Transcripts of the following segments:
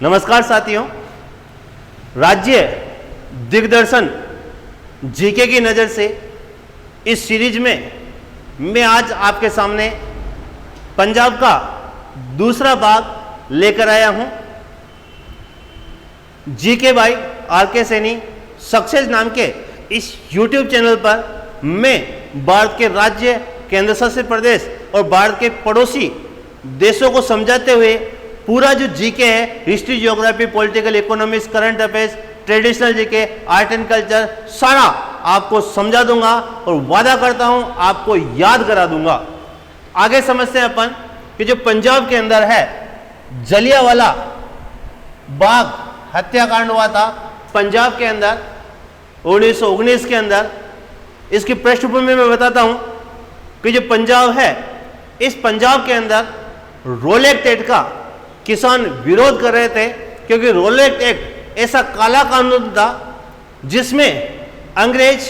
नमस्कार साथियों, राज्य दिग्दर्शन जीके की नज़र से इस सीरीज में मैं आज आपके सामने पंजाब का दूसरा भाग लेकर आया हूं। GK by R K. Saini success नाम के इस यूट्यूब चैनल पर मैं भारत के राज्य, केंद्र शासित प्रदेश और भारत के पड़ोसी देशों को समझाते हुए पूरा जो जीके है, history, geography, political, economics, current affairs, traditional GK, art and culture, सारा आपको समझा दूंगा और वादा करता हूं आपको याद करा दूंगा। आगे समझते हैं अपन कि जो पंजाब के अंदर है जलियांवाला बाग हत्याकांड हुआ था पंजाब के अंदर 1919 के अंदर। इसकी पृष्ठभूमि में बताता हूं कि जो पंजाब है, इस पंजाब के अंदर रोल एक्ट का किसान विरोध कर रहे थे, क्योंकि रोल एक्ट ऐसा काला कानून था जिसमें अंग्रेज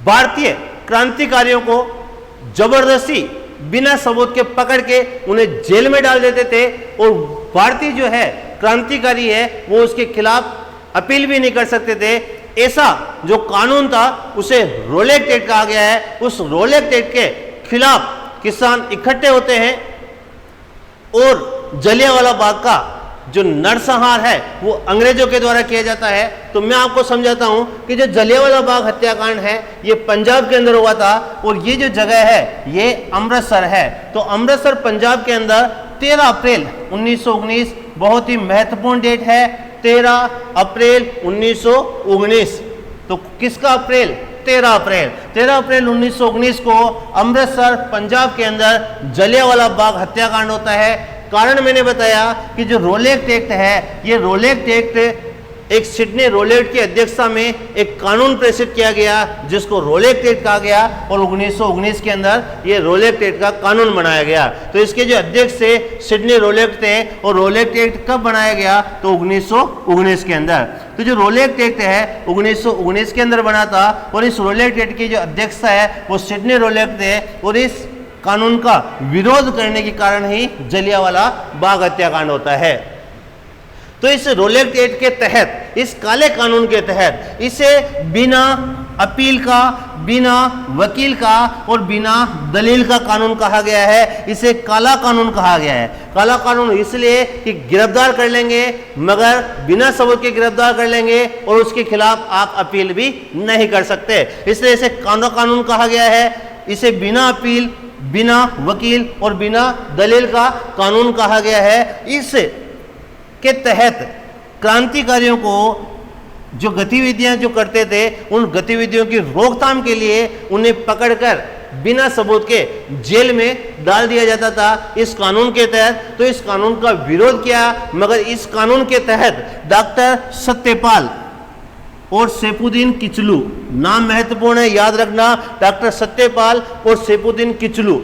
भारतीय क्रांतिकारियों को जबरदस्ती बिना सबूत के पकड़ के उन्हें जेल में डाल देते थे और भारतीय जो है क्रांतिकारी है वो उसके खिलाफ अपील भी नहीं कर सकते थे। ऐसा जो कानून था उसे रोल एक्ट कहा गया है। उस रोल एक्ट के खिलाफ किसान इकट्ठे होते हैं और जलियांवाला बाग का जो नरसंहार है वो अंग्रेजों के द्वारा किया जाता है। तो मैं आपको समझाता हूं कि जो जलियांवाला बाग हत्याकांड है ये पंजाब के अंदर हुआ था और ये जो जगह है ये अमृतसर है। तो अमृतसर पंजाब के अंदर 13 अप्रैल 1919 बहुत ही महत्वपूर्ण डेट है। 13 अप्रैल 1919। तो किसका अप्रैल? 13 अप्रैल 1919 को अमृतसर पंजाब के अंदर जलियांवाला बाग हत्याकांड होता है। कारण मैंने बताया कि जो रोलेक्ट एक्ट है, ये रोलेक्ट एक्ट एक सिडनी रोलेट की अध्यक्षता में एक कानून प्रेषित किया गया जिसको रोलेक्ट एक्ट कहा गया और 1919 के अंदर ये रोलेक्ट एक्ट का कानून बनाया गया। तो इसके जो अध्यक्ष थे सिडनी रोलेट थे और रोलेक्ट एक्ट कब बनाया गया? तो 1919 के अंदर। तो जो रोलेक्ट एक्ट है 1919 के अंदर बना था और इस रोलेक्ट एक्ट की जो अध्यक्षता है वो सिडनी रोलेट थे और इस कानून का विरोध करने के कारण ही जलियांवाला बाग हत्याकांड होता है। तो इस रोलेक्ट एक्ट के तहत, इस काले कानून के तहत इसे बिना अपील का, बिना वकील का और बिना दलील का कानून कहा गया है। इसे काला कानून कहा गया है। काला कानून इसलिए कि गिरफ्तार कर लेंगे मगर बिना सबूत के गिरफ्तार कर लेंगे और उसके खिलाफ आप अपील भी नहीं कर सकते, इसलिए इसे काला कानून कहा गया है। इसे बिना अपील, बिना वकील और बिना दलील का कानून कहा गया है। इस के तहत क्रांतिकारियों को जो गतिविधियां जो करते थे उन गतिविधियों की रोकथाम के लिए उन्हें पकड़कर बिना सबूत के जेल में डाल दिया जाता था इस कानून के तहत। तो इस कानून का विरोध किया मगर इस कानून के तहत डॉक्टर सत्यपाल और सैफुद्दीन किचलू, नाम महत्वपूर्ण है, याद रखना, डॉक्टर सत्यपाल और सैफुद्दीन किचलू,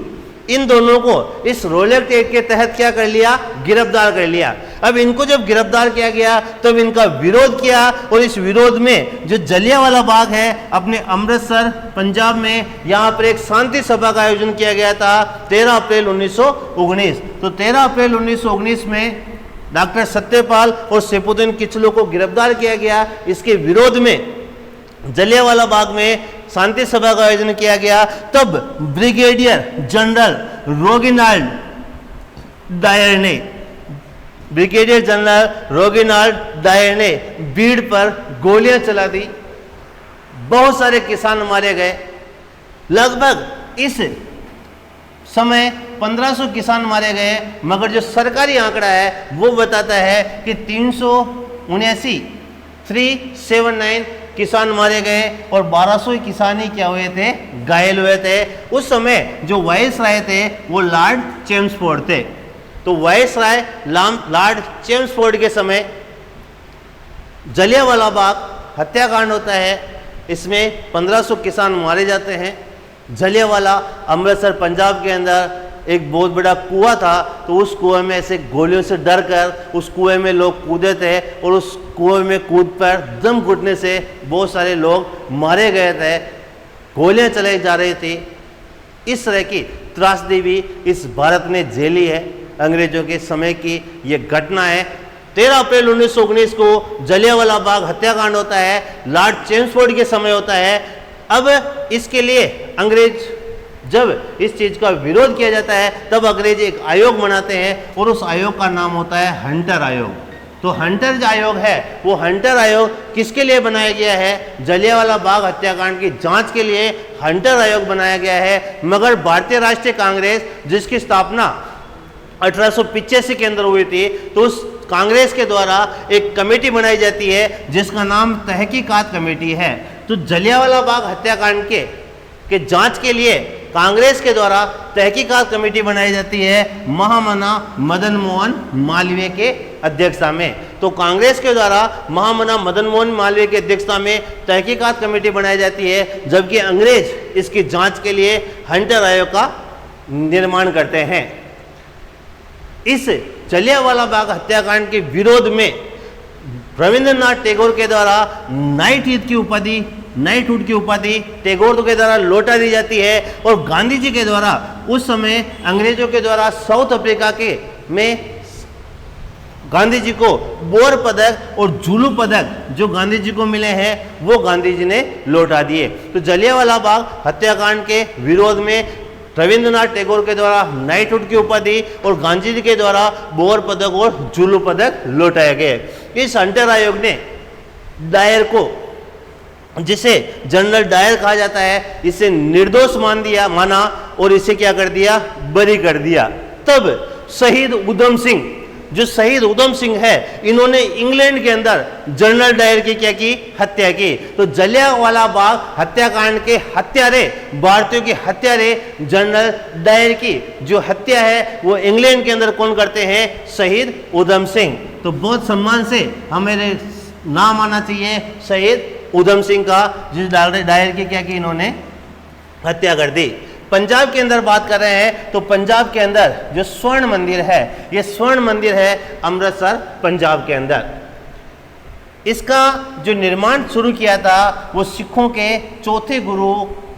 इन दोनों को इस रोलेक्ट एक्ट के तहत क्या कर लिया? गिरफ्तार कर लिया। अब इनको जब गिरफ्तार किया गया तब इनका विरोध किया और इस विरोध में जो जलियांवाला बाग है अपने अमृतसर पंजाब में, यहाँ पर एक शांति सभा का आयोजन किया गया था 13 अप्रैल 1919। तो 13 अप्रैल 1919 में डॉक्टर सत्यपाल और सैफुद्दीन किचलू को गिरफ्तार किया गया। इसके विरोध में जलियांवाला बाग में शांति सभा का आयोजन किया गया। तब ब्रिगेडियर जनरल रोगिनाल्ड डायर ने भीड़ पर गोलियां चला दी। बहुत सारे किसान मारे गए। लगभग इस समय 1500 किसान मारे गए मगर जो सरकारी आंकड़ा है वो बताता है कि 379 किसान मारे गए और 1200 किसान ही क्या हुए थे? घायल हुए थे। उस समय जो वायसराय थे वो लॉर्ड चेम्सफोर्ड थे। तो वायसराय लॉर्ड चेम्सफोर्ड के समय जलियांवाला बाग हत्याकांड होता है। इसमें 1500 किसान मारे जाते हैं। जलियांवाला अमृतसर पंजाब के अंदर एक बहुत बड़ा कुआं था, तो उस कुएं में ऐसे गोलियों से डर कर उस कुएं में लोग कूदे थे और उस कुएं में कूद पर दम घुटने से बहुत सारे लोग मारे गए थे, गोलियां चलाई जा रही थी। इस तरह की त्रासदी भी इस भारत ने झेली है। अंग्रेजों के समय की ये घटना है। 13 अप्रैल 1919 को जलियांवाला बाग हत्याकांड होता है, लॉर्ड चेम्सफोर्ड के समय होता है। अब इसके लिए अंग्रेज जब इस चीज का विरोध किया जाता है तब अंग्रेज एक आयोग बनाते हैं और उस आयोग का नाम होता है हंटर आयोग। तो हंटर जो आयोग है वो हंटर आयोग किसके लिए बनाया गया है? जलियांवाला बाग हत्याकांड की जांच के लिए हंटर आयोग बनाया गया है। मगर भारतीय राष्ट्रीय कांग्रेस जिसकी स्थापना 1885 के अंदर हुई थी, तो उस कांग्रेस के द्वारा एक कमेटी बनाई जाती है जिसका नाम तहकीकात कमेटी है। तो जलियांवाला बाग हत्याकांड के जांच के लिए कांग्रेस के द्वारा तहकीकात कमेटी बनाई जाती है महामना मदन मोहन मालवीय के अध्यक्षता में। तो कांग्रेस के द्वारा महामना मदन मोहन मालवीय की अध्यक्षता में तहकीकात कमेटी बनाई जाती है, जबकि अंग्रेज इसकी जांच के लिए हंटर आयोग का निर्माण करते हैं। इस जलियांवाला बाग हत्याकांड के विरोध में रविंद्रनाथ टैगोर के द्वारा नाइटहुड की उपाधि टैगोर के द्वारा लौटा दी जाती है और गांधी जी के द्वारा उस समय अंग्रेजों के द्वारा साउथ अफ्रीका के में गांधी जी को बोर पदक और जुलू पदक जो गांधी जी को मिले हैं वो गांधी जी ने लौटा दिए। तो जलियांवाला बाग हत्याकांड के विरोध में रविंद्रनाथ टैगोर के द्वारा नाइटहुड की उपाधि और गांधी जी के द्वारा बोर पदक और जुलू पदक लौटाए गए। इस हंटर आयोग ने डायर को, जिसे जनरल डायर कहा जाता है, इसे निर्दोष माना और इसे क्या कर दिया? बरी कर दिया। तब शहीद उधम सिंह, जो शहीद उधम सिंह है, इन्होंने इंग्लैंड के अंदर जनरल डायर की क्या की? हत्या की। तो जलियांवाला बाग हत्याकांड के हत्यारे, भारतीयों के हत्यारे जनरल डायर की जो हत्या है वो इंग्लैंड के अंदर कौन करते हैं? शहीद उधम सिंह। तो बहुत सम्मान से हमें नाम आना चाहिए शहीद उधम सिंह का, जिस डायर की क्या की इन्होंने? हत्या कर दी। पंजाब के अंदर बात कर रहे हैं तो पंजाब के अंदर जो स्वर्ण मंदिर है, ये स्वर्ण मंदिर है अमृतसर पंजाब के अंदर। इसका जो निर्माण शुरू किया था वो सिखों के चौथे गुरु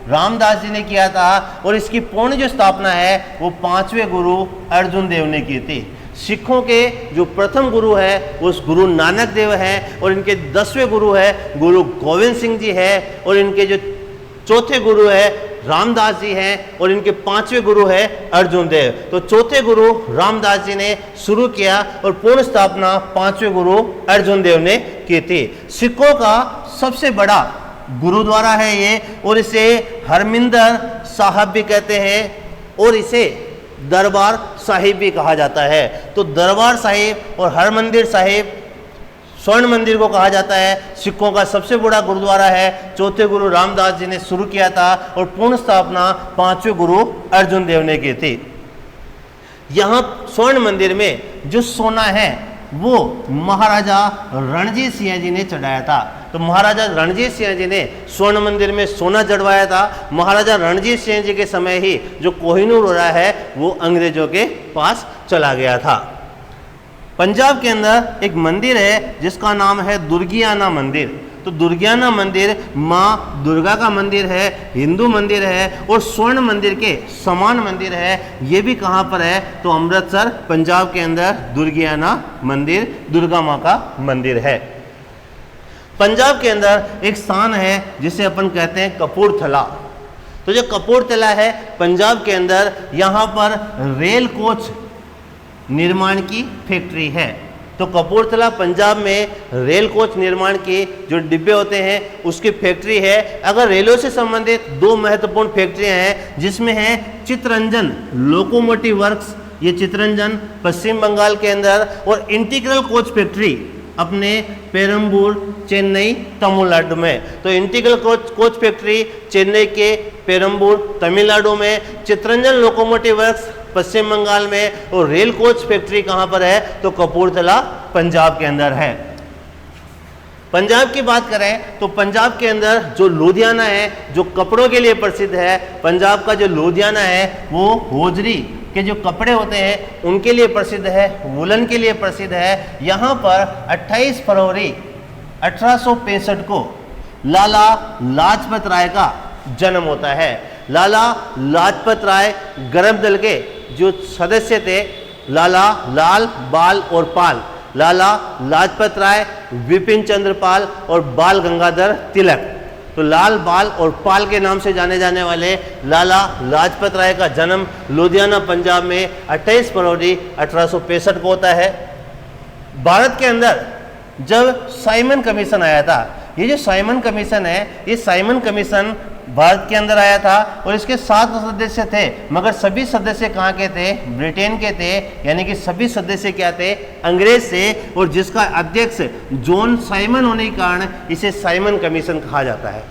रामदास जी ने किया था और इसकी पूर्ण जो स्थापना है वो 5वें गुरु अर्जुन देव ने की थी। सिखों के जो प्रथम गुरु है उस गुरु नानक देव हैं और इनके 10वें गुरु है गुरु गोविंद सिंह जी है और इनके जो चौथे गुरु है रामदास जी हैं और इनके 5वें गुरु है अर्जुन देव। तो चौथे गुरु रामदास जी ने शुरू किया और पूर्ण स्थापना 5वें गुरु अर्जुन देव ने की थी। सिखों का सबसे बड़ा गुरुद्वारा है ये और इसे हरमिंदर साहब भी कहते हैं और इसे दरबार साहिब भी कहा जाता है। तो दरबार साहिब और हरमंदिर साहिब स्वर्ण मंदिर को कहा जाता है। सिखों का सबसे बड़ा गुरुद्वारा है, चौथे गुरु रामदास जी ने शुरू किया था और पूर्ण स्थापना 5वें गुरु अर्जुन देव ने की थी। यहाँ स्वर्ण मंदिर में जो सोना है वो महाराजा रणजीत सिंह जी ने चढ़ाया था। तो महाराजा रणजीत सिंह जी ने स्वर्ण मंदिर में सोना चढ़वाया था। महाराजा रणजीत सिंह जी के समय ही जो कोहिनूर हो रहा है वो अंग्रेजों के पास चला गया था। पंजाब के अंदर एक मंदिर है जिसका नाम है दुर्गियाना मंदिर। तो दुर्गियाना मंदिर माँ दुर्गा का मंदिर है, हिंदू मंदिर है और स्वर्ण मंदिर के समान मंदिर है। ये भी कहाँ पर है? तो अमृतसर पंजाब के अंदर दुर्गियाना मंदिर दुर्गा माँ का मंदिर है। पंजाब के अंदर एक स्थान है जिसे अपन कहते हैं कपूरथला। तो जो कपूरथला है पंजाब के अंदर, यहाँ पर रेल कोच निर्माण की फैक्ट्री है। तो कपूरथला पंजाब में रेल कोच निर्माण के जो डिब्बे होते हैं उसकी फैक्ट्री है। अगर रेलवे से संबंधित दो महत्वपूर्ण फैक्ट्रियां हैं जिसमें है चितरंजन लोकोमोटिव वर्क्स, ये चितरंजन पश्चिम बंगाल के अंदर, और इंटीग्रल कोच फैक्ट्री अपने पेरम्बूर चेन्नई तमिलनाडु में। तो इंटीग्रल कोच फैक्ट्री चेन्नई के पेरम्बूर तमिलनाडु में, चितरंजन लोकोमोटिव वर्क्स पश्चिम बंगाल में और रेल कोच फैक्ट्री कहाँ पर है? तो कपूरथला पंजाब के अंदर है। पंजाब की बात करें तो पंजाब के अंदर जो लुधियाना है जो कपड़ों के लिए प्रसिद्ध है, पंजाब का जो लुधियाना है वो होजरी के जो कपड़े होते हैं उनके लिए प्रसिद्ध है, वुलन के लिए प्रसिद्ध है। यहाँ पर 28 फरवरी 1865 को लाला लाजपत राय का जन्म होता है। लाला लाजपत राय गरम दल के जो सदस्य थे लाला लाल बाल और पाल, लाला लाजपत राय, विपिन चंद्र पाल और बाल गंगाधर तिलक। तो लाल बाल और पाल के नाम से जाने जाने वाले लाला लाजपत राय का जन्म लुधियाना पंजाब में 28 फरवरी 1865 को होता है। भारत के अंदर जब साइमन कमीशन आया था, ये जो साइमन कमीशन है, ये साइमन कमीशन भारत के अंदर आया था और इसके 7 सदस्य थे, मगर सभी सदस्य कहाँ के थे? ब्रिटेन के थे, यानी कि सभी सदस्य क्या थे? अंग्रेज थे। और जिसका अध्यक्ष जॉन साइमन होने के कारण इसे साइमन कमीशन कहा जाता है।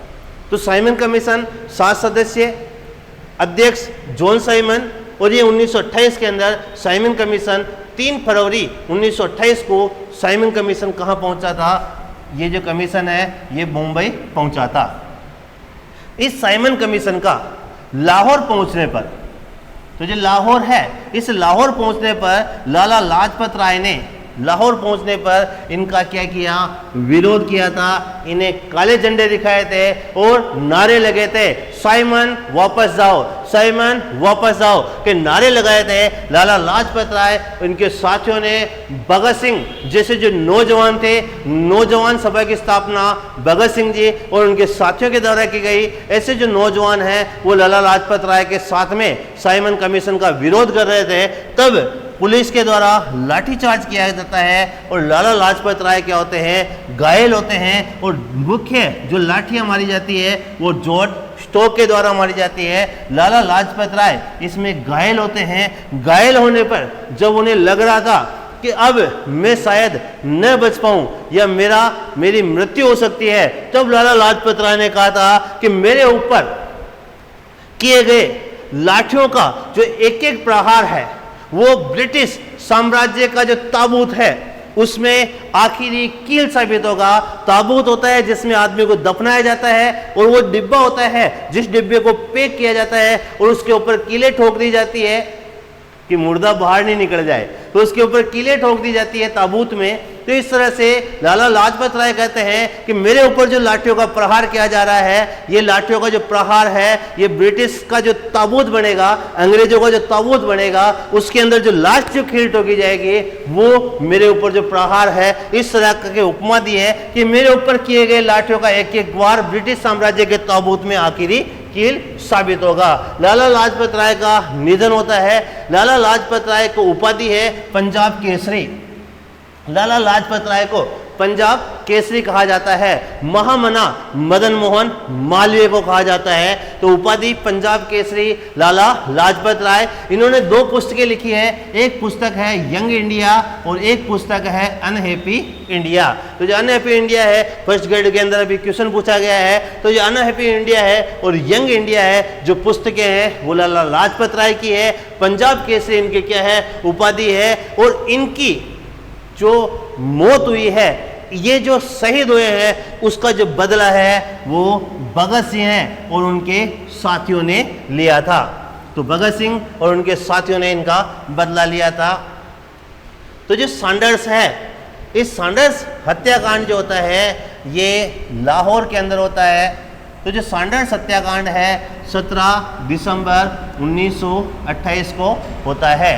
तो साइमन कमीशन 7 सदस्य, अध्यक्ष जॉन साइमन, और ये 1928 के अंदर साइमन कमीशन 3 फरवरी 1928 को साइमन कमीशन कहाँ पहुंचा था? ये जो कमीशन है ये मुंबई पहुंचा था। इस साइमन कमीशन का लाहौर पहुंचने पर, तो जो लाहौर है, इस लाहौर पहुंचने पर लाला लाजपत राय ने लाहौर पहुंचने पर इनका क्या किया? विरोध किया था। इन्हें काले झंडे दिखाए थे और नारे लगे थे, साइमन वापस जाओ, साइमन वापस जाओ के नारे लगाए थे। लाला लाजपत राय, इनके साथियों ने भगत सिंह जैसे जो नौजवान थे, नौजवान सभा की स्थापना भगत सिंह जी और उनके साथियों के द्वारा की गई। ऐसे जो नौजवान हैं वो लाला लाजपत राय के साथ में साइमन कमीशन का विरोध कर रहे थे। तब पुलिस के द्वारा लाठीचार्ज किया जाता है और लाला लाजपत राय क्या होते हैं? घायल होते हैं। और मुख्य जो लाठियां मारी जाती है वो जॉर्ज स्टोक के द्वारा मारी जाती है। लाला लाजपत राय इसमें घायल होते हैं। घायल होने पर जब उन्हें लग रहा था कि अब मैं शायद न बच पाऊं या मेरी मृत्यु हो सकती है, तब लाला लाजपत राय ने कहा था कि मेरे ऊपर किए गए लाठियों का जो एक एक प्रहार है वो ब्रिटिश साम्राज्य का जो ताबूत है उसमें आखिरी कील साबित होगा। ताबूत होता है जिसमें आदमी को दफनाया जाता है और वो डिब्बा होता है जिस डिब्बे को पैक किया जाता है और उसके ऊपर कीलें ठोक दी जाती है कि मुर्दा बाहर नहीं निकल जाए, तो उसके ऊपर कीलें ठोक दी जाती है ताबूत में। तो इस तरह से लाला लाजपत राय कहते हैं कि मेरे ऊपर जो लाठियों का प्रहार किया जा रहा है, ये लाठियों का जो प्रहार है ये ब्रिटिश का जो ताबूत बनेगा, अंग्रेजों का जो ताबूत बनेगा, उसके अंदर जो लास्ट जो कील ठोकी जाएगी वो मेरे ऊपर जो प्रहार है, इस तरह के उपमा दी है कि मेरे ऊपर किए गए लाठियों का एक एक वार ब्रिटिश साम्राज्य के ताबूत में आखिरी कील साबित होगा। लाला लाजपत राय का निधन होता है। लाला लाजपत राय को उपाधि है पंजाब केसरी। लाला लाजपत राय को पंजाब केसरी कहा जाता है। महामना मदन मोहन मालवीय को कहा जाता है। तो उपाधि पंजाब केसरी लाला लाजपत राय। इन्होंने 2 पुस्तकें लिखी है, एक पुस्तक है यंग इंडिया और एक पुस्तक है अनहैप्पी इंडिया। तो जो अनहैप्पी इंडिया है फर्स्ट ग्रेड के अंदर अभी क्वेश्चन पूछा गया है, तो जो अनहैप्पी इंडिया है और यंग इंडिया है जो पुस्तकें हैं वो लाला लाजपत राय की है। पंजाब केसरी इनके क्या है? उपाधि है। और इनकी जो मौत हुई है, ये जो शहीद हुए हैं उसका जो बदला है वो भगत सिंह हैं और उनके साथियों ने लिया था। तो भगत सिंह और उनके साथियों ने इनका बदला लिया था। तो जो सैंडर्स है, इस सैंडर्स हत्याकांड जो होता है ये लाहौर के अंदर होता है। तो जो सैंडर्स हत्याकांड है 17 दिसंबर 1928 को होता है।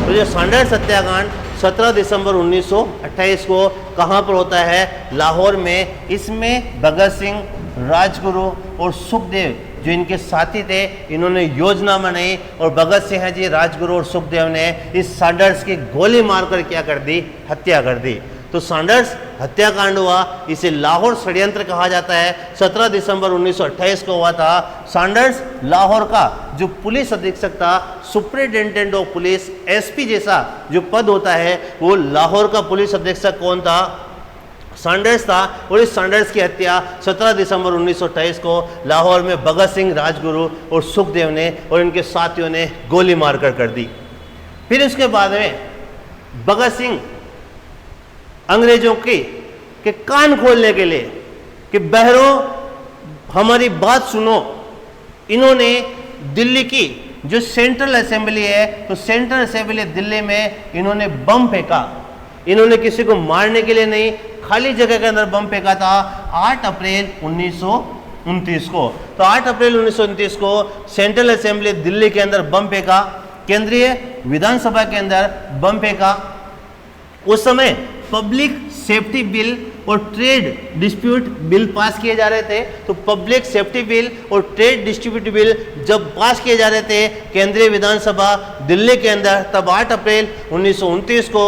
तो जो सैंडर्स हत्याकांड 17 दिसंबर 1928 को कहाँ पर होता है? लाहौर में। इसमें भगत सिंह, राजगुरु और सुखदेव जो इनके साथी थे, इन्होंने योजना बनाई और भगत सिंह जी, राजगुरु और सुखदेव ने इस सैंडर्स की गोली मारकर क्या कर दी? हत्या कर दी। तो सैंडर्स हत्याकांड हुआ, इसे लाहौर षड्यंत्र कहा जाता है। 17 दिसंबर 1928 को हुआ था। सैंडर्स लाहौर का जो पुलिस अधीक्षक था, सुपरिटेंडेंट ऑफ पुलिस, एसपी जैसा जो पद होता है, वो लाहौर का पुलिस अधीक्षक कौन था? सैंडर्स था। और इस सैंडर्स की हत्या 17 दिसंबर 1928 को लाहौर में भगत सिंह, राजगुरु और सुखदेव ने और इनके साथियों ने गोली मारकर कर दी। फिर उसके बाद में भगत सिंह अंग्रेजों के कान खोलने के लिए कि बहरों हमारी बात सुनो, इन्होंने दिल्ली की जो सेंट्रल असेंबली है, तो सेंट्रल असेंबली दिल्ली में इन्होंने बम फेंका। इन्होंने किसी को मारने के लिए नहीं, खाली जगह के अंदर बम फेंका था 8 अप्रैल 1929 को। तो 8 अप्रैल 1929 को सेंट्रल असेंबली दिल्ली के अंदर बम फेंका। केंद्रीय विधानसभा के अंदर बम फेंका। उस समय पब्लिक सेफ्टी बिल और ट्रेड डिस्प्यूट बिल पास किए जा रहे थे। तो पब्लिक सेफ्टी बिल और ट्रेड डिस्प्यूट बिल जब पास किए जा रहे थे केंद्रीय विधानसभा दिल्ली के अंदर, तब 8 अप्रैल 1929 को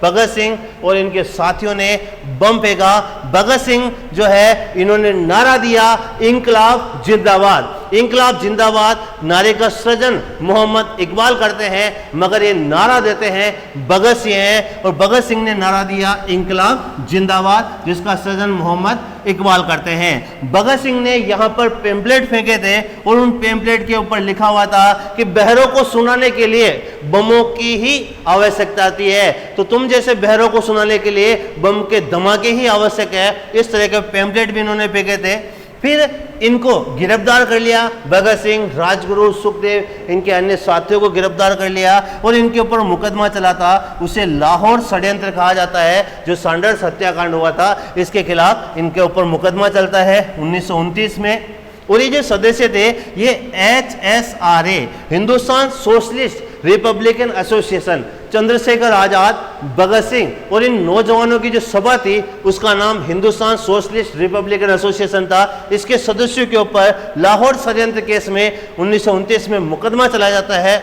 भगत सिंह और इनके साथियों ने बम फेंका। भगत सिंह जो है इन्होंने नारा दिया इंकलाब जिंदाबाद। इंकलाब जिंदाबाद नारे का सृजन मोहम्मद इकबाल करते हैं, मगर ये नारा देते हैं भगत सिंह हैं, और भगत सिंह ने नारा दिया इंकलाब जिंदाबाद, जिसका सृजन मोहम्मद इकबाल करते हैं। भगत सिंह ने यहाँ पर पेम्पलेट फेंके थे और उन पेम्पलेट के ऊपर लिखा हुआ था कि बहरों को सुनाने के लिए बमों की ही आवश्यकता आती है, तो तुम जैसे बहरों को सुनाने के लिए बम के धमाके ही आवश्यक है। इस तरह के पेम्पलेट भी इन्होंने फेंके थे। फिर इनको गिरफ्तार कर लिया, भगत सिंह, राजगुरु, सुखदेव, इनके अन्य साथियों को गिरफ्तार कर लिया और इनके ऊपर मुकदमा चला था। उसे लाहौर षड्यंत्र कहा जाता है, जो सैंडर्स हत्याकांड हुआ था, इसके खिलाफ इनके ऊपर मुकदमा चलता है 1929 में। और ये जो सदस्य थे ये HSRA, Hindustan socialist republican association, Chandrashekhar Azad, Bhagat Singh और इन नौजवानों की जो सभा थी उसका नाम हिंदुस्तान सोशलिस्ट रिपब्लिकन एसोसिएशन था। इसके सदस्यों के ऊपर लाहौर षड्यंत्र केस में 1929 में मुकदमा चला जाता है।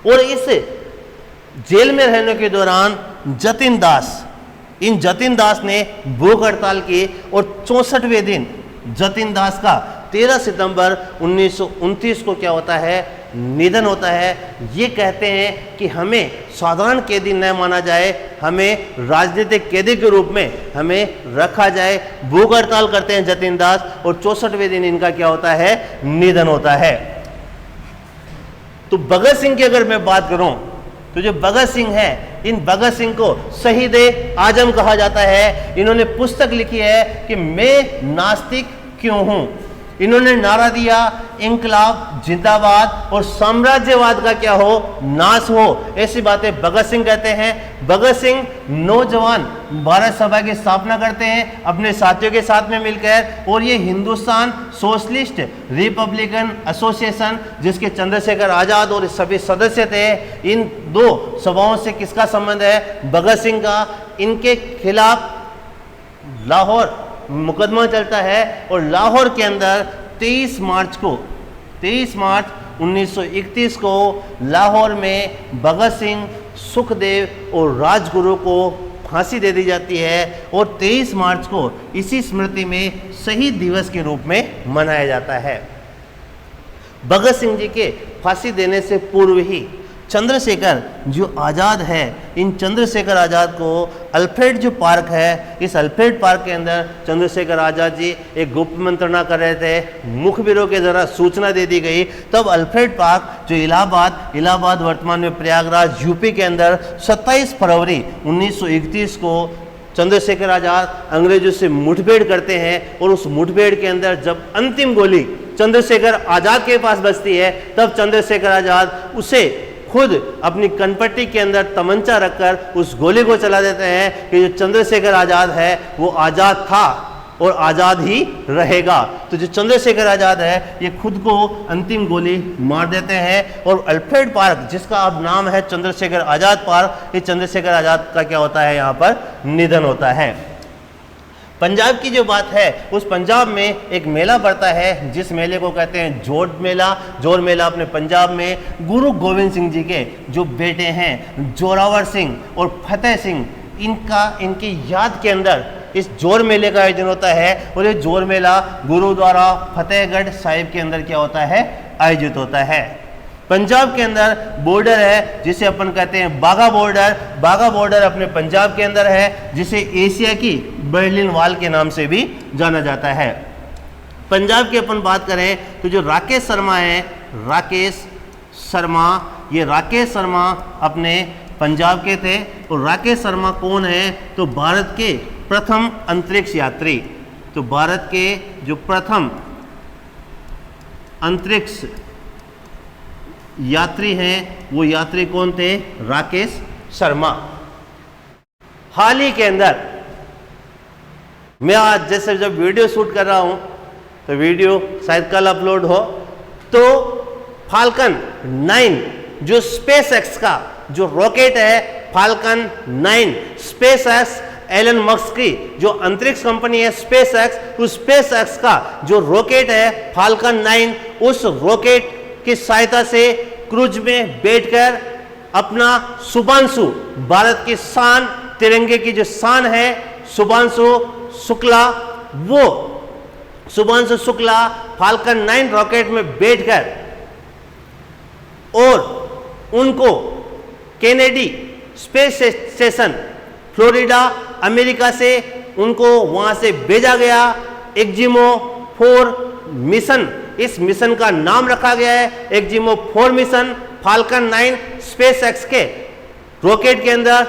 और इस जेल में रहने के दौरान जतिन दास ने भूख हड़ताल की और 64वें दिन जतिन दास का 13 सितंबर 1929 को क्या होता है, निधन होता है। ये कहते हैं कि हमें साधारण कैदी न माना जाए, हमें राजनीतिक कैदी के रूप में हमें रखा जाए। भूख हड़ताल करते हैं जतिन दास और 64वें दिन इनका क्या होता है, निधन होता है। तो भगत सिंह की अगर मैं बात करूं तो जो भगत सिंह है, इन भगत सिंह को शहीद आजम कहा जाता है। इन्होंने पुस्तक लिखी है कि मैं नास्तिक क्यों हूं। इन्होंने नारा दिया इंकलाब जिंदाबाद और साम्राज्यवाद का क्या हो, नाश हो। ऐसी बातें भगत सिंह कहते हैं। भगत सिंह नौजवान भारत सभा की स्थापना करते हैं अपने साथियों के साथ में मिलकर, और ये हिंदुस्तान सोशलिस्ट रिपब्लिकन एसोसिएशन, जिसके चंद्रशेखर आजाद और सभी सदस्य थे, इन दो सभाओं से किसका संबंध है, भगत सिंह का। इनके खिलाफ लाहौर मुकदमा चलता है और लाहौर के अंदर 23 मार्च 1931 को लाहौर में भगत सिंह, सुखदेव और राजगुरु को फांसी दे दी जाती है। और 23 मार्च को इसी स्मृति में शहीद दिवस के रूप में मनाया जाता है। भगत सिंह जी के फांसी देने से पूर्व ही चंद्रशेखर जो आज़ाद है, इन चंद्रशेखर आज़ाद को अल्फ्रेड जो पार्क है, इस अल्फ्रेड पार्क के अंदर चंद्रशेखर आज़ाद जी एक गुप्त मंत्रणा कर रहे थे। मुखबिरों के ज़रा सूचना दे दी गई, तब अल्फ्रेड पार्क जो इलाहाबाद वर्तमान में प्रयागराज यूपी के अंदर 27 फरवरी 1931 को चंद्रशेखर आज़ाद अंग्रेजों से मुठभेड़ करते हैं। और उस मुठभेड़ के अंदर जब अंतिम गोली चंद्रशेखर आज़ाद के पास बजती है, तब चंद्रशेखर आज़ाद उसे खुद अपनी कनपट्टी के अंदर तमंचा रखकर उस गोली को चला देते हैं कि जो चंद्रशेखर आज़ाद है वो आज़ाद था और आज़ाद ही रहेगा। तो जो चंद्रशेखर आज़ाद है ये खुद को अंतिम गोली मार देते हैं। और अल्फ्रेड पार्क, जिसका अब नाम है चंद्रशेखर आज़ाद पार्क, ये चंद्रशेखर आज़ाद का क्या होता है, यहाँ पर निधन होता है। पंजाब की जो बात है, उस पंजाब में एक मेला पड़ता है जिस मेले को कहते हैं जोड़ मेला। जोड़ मेला अपने पंजाब में गुरु गोविंद सिंह जी के जो बेटे हैं जोरावर सिंह और फतेह सिंह, इनकी याद के अंदर इस जोड़ मेले का आयोजन होता है। और ये जोड़ मेला गुरुद्वारा फतेहगढ़ साहिब के अंदर क्या होता है, आयोजित होता है। पंजाब के अंदर बॉर्डर है जिसे अपन कहते हैं बाघा बॉर्डर। बाघा बॉर्डर अपने पंजाब के अंदर है, जिसे एशिया की बर्लिन वॉल के नाम से भी जाना जाता है। पंजाब की अपन बात करें तो जो राकेश शर्मा है, राकेश शर्मा अपने पंजाब के थे। और राकेश शर्मा कौन है, तो भारत के प्रथम अंतरिक्ष यात्री। तो भारत के जो प्रथम अंतरिक्ष यात्री हैं वो यात्री कौन थे, राकेश शर्मा। हाल ही के अंदर मैं आज जैसे जब वीडियो शूट कर रहा हूं, तो वीडियो शायद कल अपलोड हो, तो फाल्कन 9 जो स्पेस एक्स का जो रॉकेट है Falcon 9, SpaceX Elon Musk की जो अंतरिक्ष कंपनी है स्पेस एक्स, तो स्पेस एक्स का जो रॉकेट है फाल्कन 9, उस रॉकेट की सहायता से क्रूज में बैठकर अपना शुभांशु, भारत की शान, तिरंगे की जो शान है शुभांशु शुक्ला, वो शुभांशु शुक्ला फाल्कन 9 रॉकेट में बैठकर और उनको Kennedy space station Florida America से उनको वहां से भेजा गया। एक्जिमो 4 मिशन, इस मिशन का नाम रखा गया है एक्जिमो 4 मिशन। फाल्कन 9 स्पेस एक्स के रॉकेट के अंदर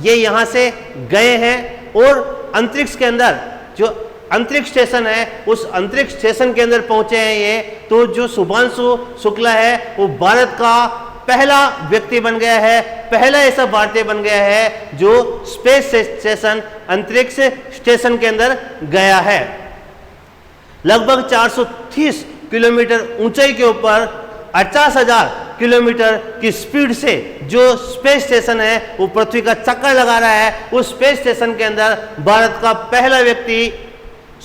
ये यहां से गए हैं और अंतरिक्ष के अंदर जो अंतरिक्ष स्टेशन है उस अंतरिक्ष स्टेशन के अंदर पहुंचे हैं ये। तो जो शुभांशु शुक्ला है वो भारत का पहला व्यक्ति बन गया है, पहला ऐसा भारतीय बन गया है जो स्पेस स्टेशन अंतरिक्ष स्टेशन के अंदर गया है। लगभग 430 किलोमीटर ऊंचाई के ऊपर 50,000 किलोमीटर की स्पीड से जो स्पेस स्टेशन है वो पृथ्वी का चक्कर लगा रहा है। उस स्पेस स्टेशन के अंदर भारत का पहला व्यक्ति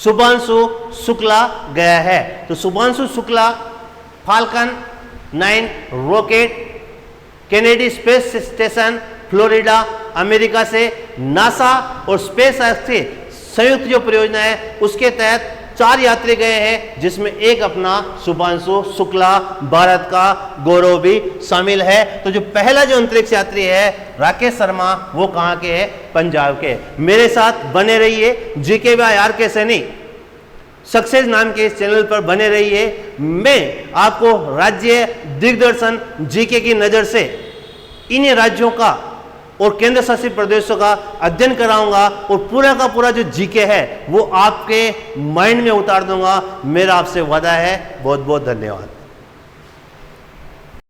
शुभांशु शुक्ला गया है। तो Shubhanshu Shukla falcon 9 rocket Kennedy space station Florida America से नासा और स्पेस एक्स की संयुक्त जो परियोजना है उसके तहत 4 यात्री गए हैं, जिसमें एक अपना शुभांशु शुक्ला भारत का गौरव भी शामिल है। तो जो पहला जो अंतरिक्ष यात्री है राकेश शर्मा वो कहाँ के है? पंजाब के। मेरे साथ बने रहिए, जीके बाय आर के सैनी सक्सेस नाम के इस चैनल पर बने रहिए। मैं आपको राज्य दिग्दर्शन जीके की नज़र से इन्हीं राज्यों का और केंद्र शासित प्रदेशों का अध्ययन कराऊंगा और पूरा का पूरा जो जीके है वो आपके माइंड में उतार दूंगा। मेरा आपसे वादा है। बहुत बहुत धन्यवाद।